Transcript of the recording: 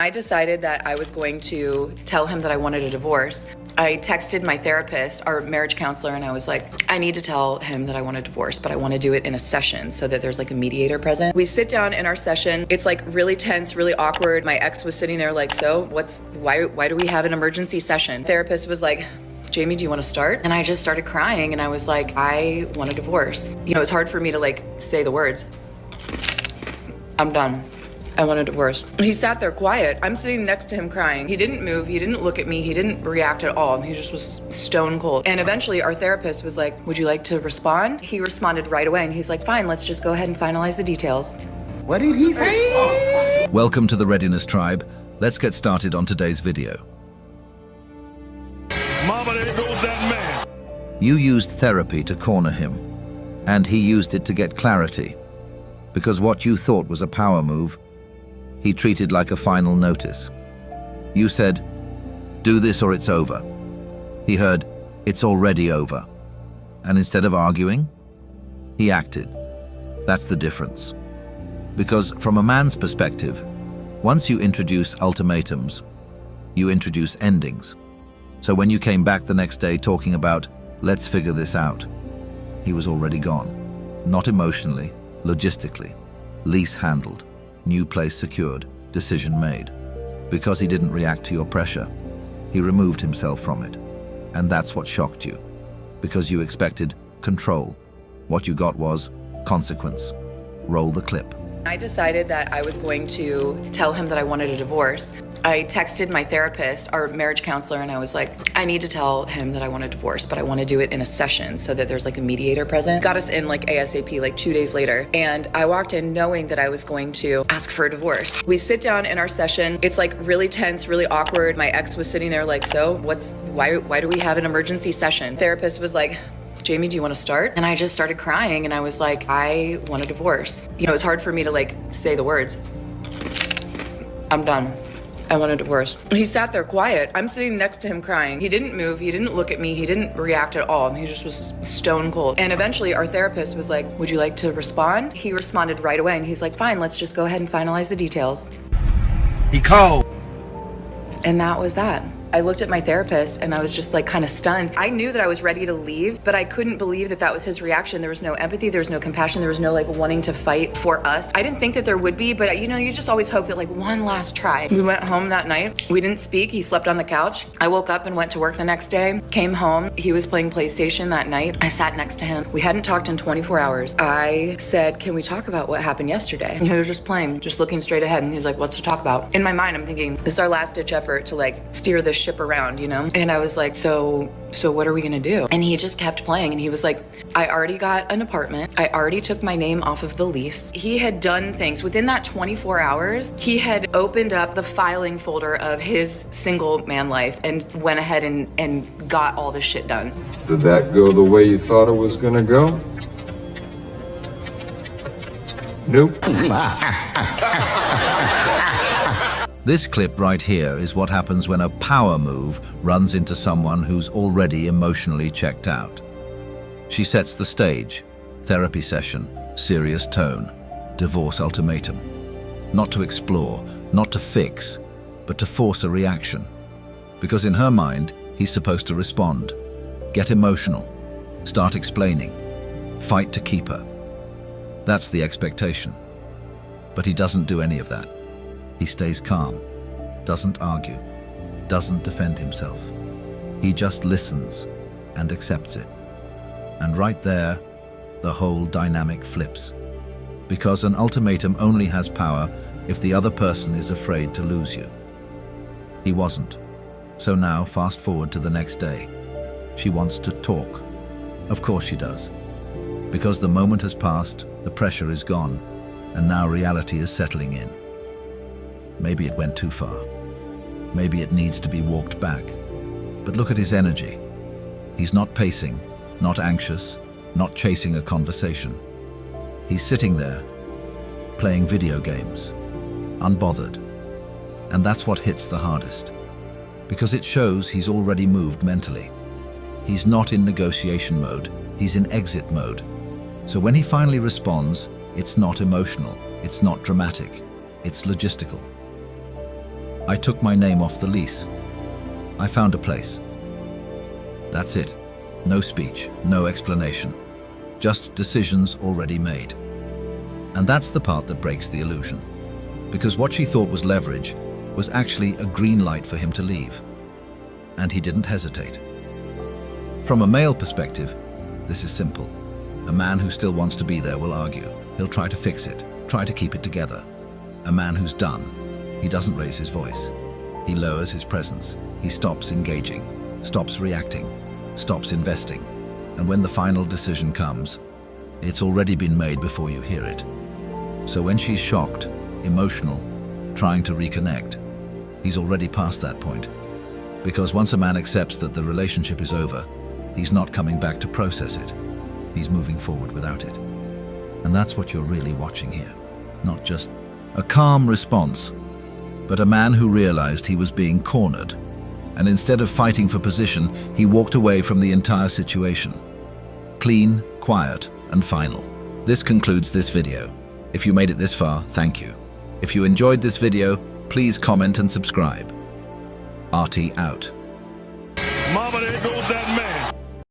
I decided that I was going to tell him that I wanted a divorce. I texted my therapist, our marriage counselor, and I was like, I need to tell him that I want a divorce, but I want to do it in a session so that there's like a mediator present. We sit down in our session. It's like really tense, really awkward. My ex was sitting there like, so why do we have an emergency session? Therapist was like, Jamie, do you want to start? And I just started crying and I was like, I want a divorce. You know, it's hard for me to like say the words. I'm done. I want a divorce. He sat there quiet. I'm sitting next to him crying. He didn't move. He didn't look at me. He didn't react at all. He just was stone cold. And eventually our therapist was like, would you like to respond? He responded right away and he's like, fine, let's just go ahead and finalize the details. What did he say? Welcome to the Readiness Tribe. Let's get started on today's video. Mama, there goes that man. You used therapy to corner him, and he used it to get clarity. Because what you thought was a power move, he treated like a final notice. You said, do this or it's over. He heard, it's already over. And instead of arguing, he acted. That's the difference. Because from a man's perspective, once you introduce ultimatums, you introduce endings. So when you came back the next day talking about, let's figure this out, he was already gone. Not emotionally, logistically. Lease handled. New place secured, decision made. Because he didn't react to your pressure, he removed himself from it. And that's what shocked you. Because you expected control. What you got was consequence. Roll the clip. I decided that I was going to tell him that I wanted a divorce. I texted my therapist, our marriage counselor, and I was like, I need to tell him that I want a divorce, but I want to do it in a session so that there's like a mediator present. Got us in like ASAP, like 2 days later. And I walked in knowing that I was going to ask for a divorce. We sit down in our session. It's like really tense, really awkward. My ex was sitting there like, so why do we have an emergency session? Therapist was like, Jamie, do you want to start? And I just started crying and I was like, I want a divorce. You know, it's hard for me to like say the words. I'm done. I want a divorce. He sat there quiet. I'm sitting next to him crying. He didn't move. He didn't look at me. He didn't react at all. He just was stone cold. And eventually our therapist was like, would you like to respond? He responded right away and he's like, fine, let's just go ahead and finalize the details. He called. And that was that. I looked at my therapist and I was just like kind of stunned. I knew that I was ready to leave, but I couldn't believe that that was his reaction. There was no empathy, there was no compassion, there was no like wanting to fight for us. I didn't think that there would be, but you know, you just always hope that like one last try. We went home that night. We didn't speak. He slept on the couch. I woke up and went to work the next day, came home. He was playing PlayStation that night. I sat next to him. We hadn't talked in 24 hours. I said, can we talk about what happened yesterday? And he was just playing, just looking straight ahead. And he's like, what's to talk about? In my mind, I'm thinking, this is our last ditch effort to like steer this ship around, you know? And I was like, so what are we gonna do? And he just kept playing and he was like, I already got an apartment. I already took my name off of the lease. He had done things within that 24 hours. He had opened up the filing folder of his single man life and went ahead and got all this shit done. Did that go the way you thought it was gonna go? Nope. This clip right here is what happens when a power move runs into someone who's already emotionally checked out. She sets the stage, therapy session, serious tone, divorce ultimatum. Not to explore, not to fix, but to force a reaction. Because in her mind, he's supposed to respond, get emotional, start explaining, fight to keep her. That's the expectation. But he doesn't do any of that. He stays calm, doesn't argue, doesn't defend himself. He just listens and accepts it. And right there, the whole dynamic flips. Because an ultimatum only has power if the other person is afraid to lose you. He wasn't. So now, fast forward to the next day. She wants to talk. Of course she does. Because the moment has passed, the pressure is gone, and now reality is settling in. Maybe it went too far. Maybe it needs to be walked back. But look at his energy. He's not pacing, not anxious, not chasing a conversation. He's sitting there, playing video games, unbothered. And that's what hits the hardest. Because it shows he's already moved mentally. He's not in negotiation mode, he's in exit mode. So when he finally responds, it's not emotional, it's not dramatic, it's logistical. I took my name off the lease. I found a place. That's it. No speech, no explanation. Just decisions already made. And that's the part that breaks the illusion. Because what she thought was leverage was actually a green light for him to leave. And he didn't hesitate. From a male perspective, this is simple. A man who still wants to be there will argue. He'll try to fix it, try to keep it together. A man who's done, he doesn't raise his voice. He lowers his presence. He stops engaging, stops reacting, stops investing. And when the final decision comes, it's already been made before you hear it. So when she's shocked, emotional, trying to reconnect, he's already past that point. Because once a man accepts that the relationship is over, he's not coming back to process it. He's moving forward without it. And that's what you're really watching here. Not just a calm response, but a man who realized he was being cornered. And instead of fighting for position, he walked away from the entire situation. Clean, quiet, and final. This concludes this video. If you made it this far, thank you. If you enjoyed this video, please comment and subscribe. Artie out. Mama, there goes that man.